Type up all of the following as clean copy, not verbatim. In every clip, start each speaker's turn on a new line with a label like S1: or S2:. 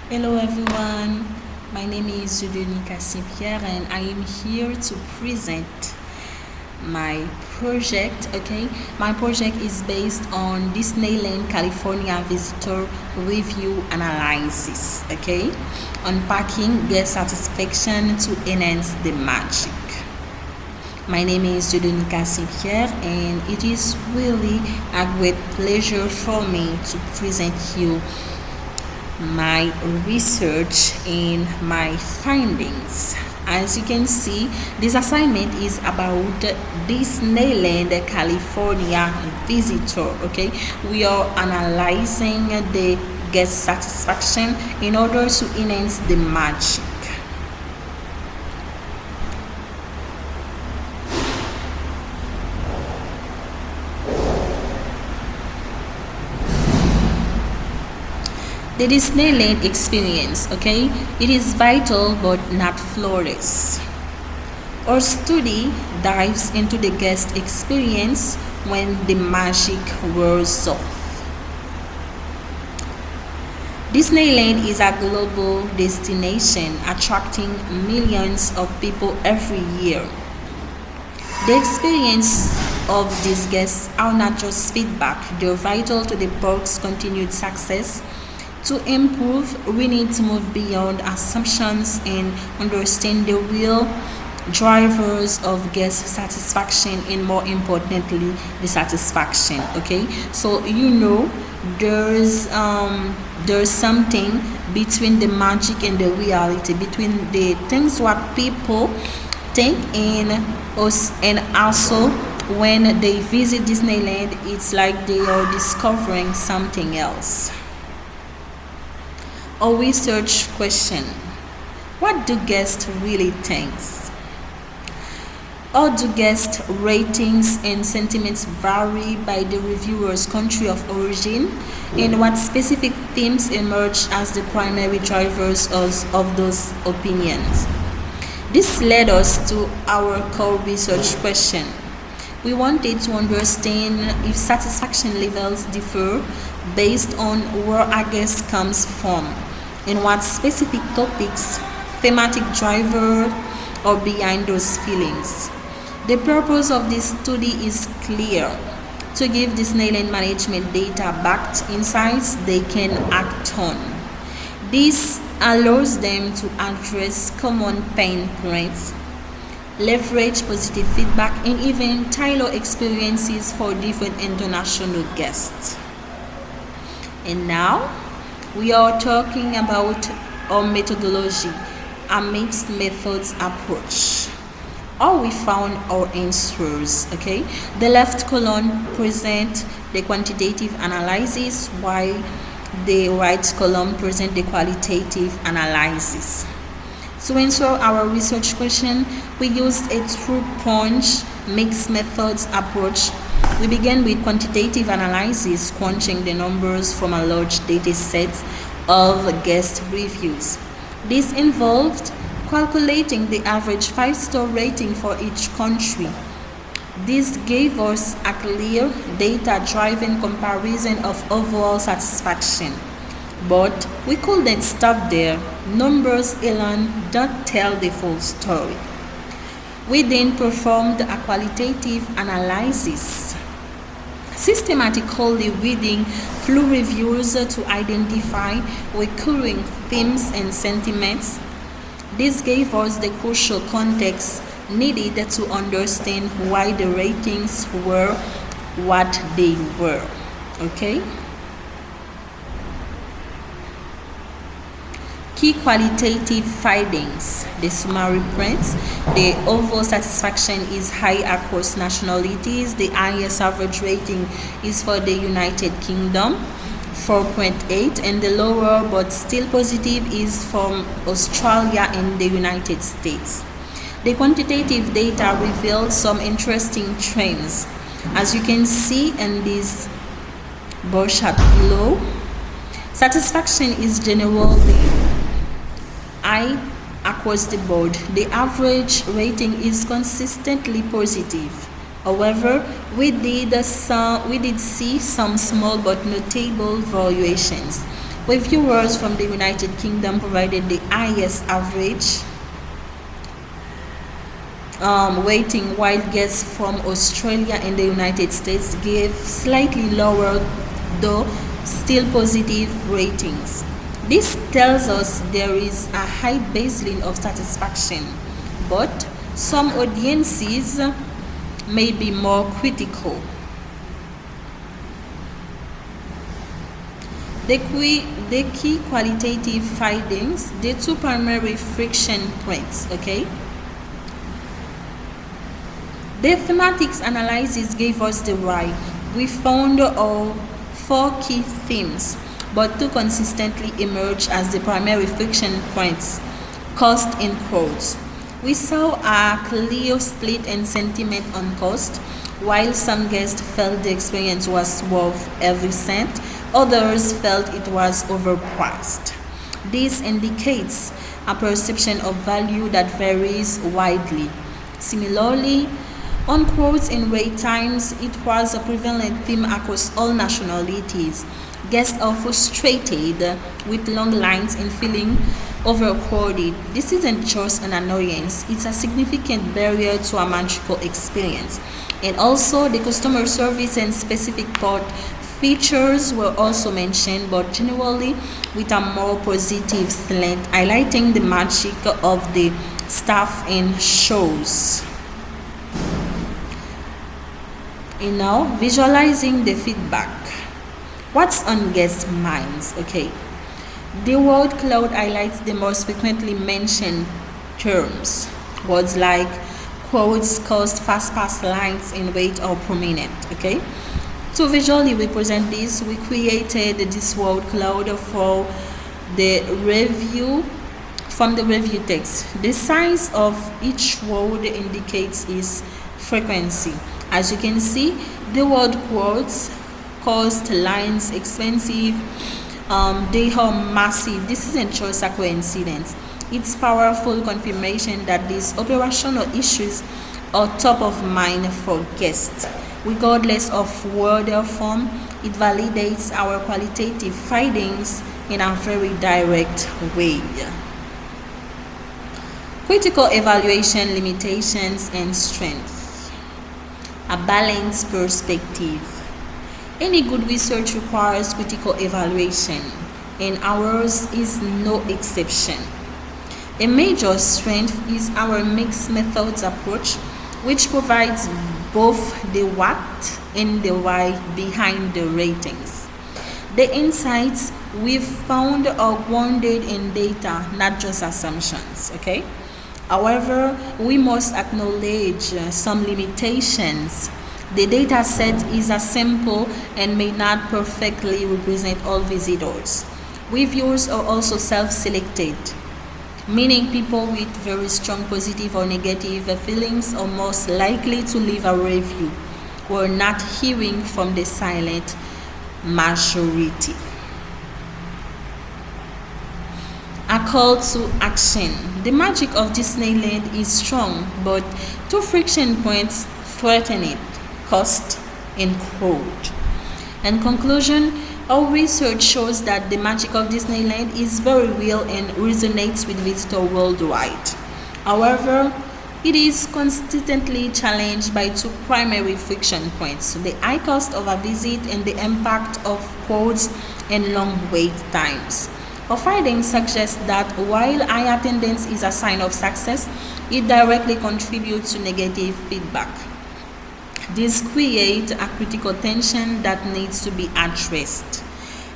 S1: Hello everyone, my name is Judonica Saint-Pierre and I am here to present my project. My project is based on Disneyland California visitor review analysis. Unpacking guest satisfaction to enhance the magic. My name is Judonica Saint-Pierre and it is really a great pleasure for me to present you my research and my findings. As you can see, this assignment is about Disneyland California visitor. We are analyzing the guest satisfaction in order to enhance the magic. The Disneyland experience, it is vital but not flawless. Our study dives into the guest experience when the magic wears off. Disneyland is a global destination attracting millions of people every year. The experience of these guests are not just feedback, they're vital to the park's continued success. To improve, we need to move beyond assumptions and understand the real drivers of guest satisfaction and more importantly the satisfaction. So there's something between the magic and the reality, between the things what people think and us, and also when they visit Disneyland it's like they are discovering something else. A research question: what do guests really think? Or do guest ratings and sentiments vary by the reviewer's country of origin? And what specific themes emerge as the primary drivers of those opinions? This led us to our core research question. We wanted to understand if satisfaction levels differ based on where a guest comes from and what specific topics, thematic driver, or behind those feelings. The purpose of this study is clear: to give Disneyland management data-backed insights they can act on. This allows them to address common pain points, leverage positive feedback, and even tailor experiences for different international guests. And now, we are talking about our methodology, a mixed methods approach. How we found our answers. The left column presents the quantitative analysis, while the right column presents the qualitative analysis. To answer our research question, we used a two-pronged mixed methods approach. We began with quantitative analysis, crunching the numbers from a large data set of guest reviews. This involved calculating the average 5-star rating for each country. This gave us a clear, data-driven comparison of overall satisfaction. But we couldn't stop there. Numbers alone don't tell the full story. We then performed a qualitative analysis, systematically reading through reviews to identify recurring themes and sentiments. This gave us the crucial context needed to understand why the ratings were what they were. Key qualitative findings: the summary prints. The overall satisfaction is high across nationalities. The highest average rating is for the United Kingdom, 4.8, and the lower but still positive is from Australia and the United States. The quantitative data revealed some interesting trends. As you can see in this bar chart below, satisfaction is generally high across the board. The average rating is consistently positive. However, we did see some small but notable variations. Reviewers from the United Kingdom provided the highest average rating, while guests from Australia and the United States gave slightly lower, though still positive ratings. This tells us there is a high baseline of satisfaction, but some audiences may be more critical. The key qualitative findings, the two primary friction points, okay? The thematics analysis gave us the why. We found all four key themes, but two consistently emerged as the primary friction points: cost and quotes. We saw a clear split in sentiment on cost. While some guests felt the experience was worth every cent, others felt it was overpriced. This indicates a perception of value that varies widely. Similarly, on quotes and wait times, it was a prevalent theme across all nationalities. Guests are frustrated with long lines and feeling overcrowded. This isn't just an annoyance, it's a significant barrier to a magical experience. And also, the customer service and specific part features were also mentioned, but generally with a more positive slant, highlighting the magic of the staff and shows. And now, visualizing the feedback. What's on guests' minds? Okay. The word cloud highlights the most frequently mentioned terms. Words like quotes, cost, fast pass lines, and wait are prominent. Okay. To visually represent this, we created this word cloud for the review from the review text. The size of each word indicates its frequency. As you can see, the word quotes, cost, lines, expensive, they are massive. This isn't just a coincidence. It's powerful confirmation that these operational issues are top of mind for guests. Regardless of word or form, it validates our qualitative findings in a very direct way. Critical evaluation, limitations, and strengths. A balanced perspective. Any good research requires critical evaluation, and ours is no exception. A major strength is our mixed methods approach, which provides both the what and the why behind the ratings. The insights we've found are grounded in data, not just assumptions, okay? However, we must acknowledge some limitations. The data set is a sample and may not perfectly represent all visitors. Reviewers are also self-selected, meaning people with very strong positive or negative feelings are most likely to leave a review. We're not hearing from the silent majority. A call to action. The magic of Disneyland is strong, but two friction points threaten it: cost and quote. In conclusion, our research shows that the magic of Disneyland is very real and resonates with visitors worldwide. However, it is consistently challenged by two primary friction points: the high cost of a visit and the impact of quotes and long wait times. Our findings suggest that while high attendance is a sign of success, it directly contributes to negative feedback. This creates a critical tension that needs to be addressed.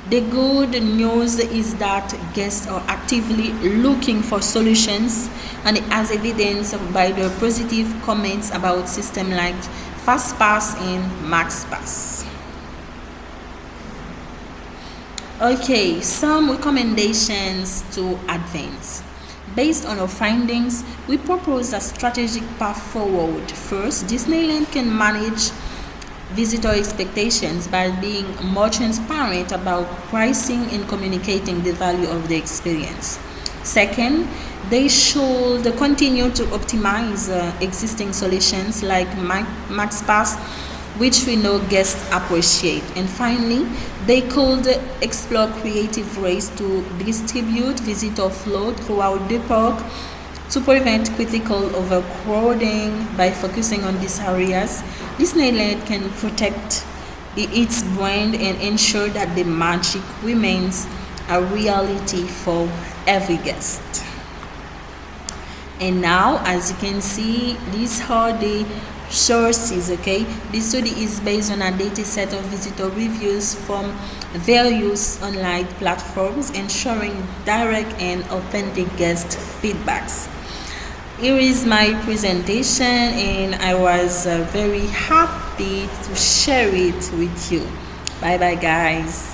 S1: The good news is that guests are actively looking for solutions, and as evidenced by their positive comments about systems like FastPass and MaxPass. Okay, some recommendations to advance. Based on our findings, we propose a strategic path forward. First, Disneyland can manage visitor expectations by being more transparent about pricing and communicating the value of the experience. Second, they should continue to optimize existing solutions like MaxPass which we know guests appreciate. And finally, they could explore creative ways to distribute visitor flow throughout the park to prevent critical overcrowding. By focusing on these areas, Disneyland can protect its brand and ensure that the magic remains a reality for every guest. And now, as you can see, these are the sources. Okay, this study is based on a data set of visitor reviews from various online platforms, ensuring direct and authentic guest feedbacks. Here is my presentation, and I was very happy to share it with you. Bye bye, guys.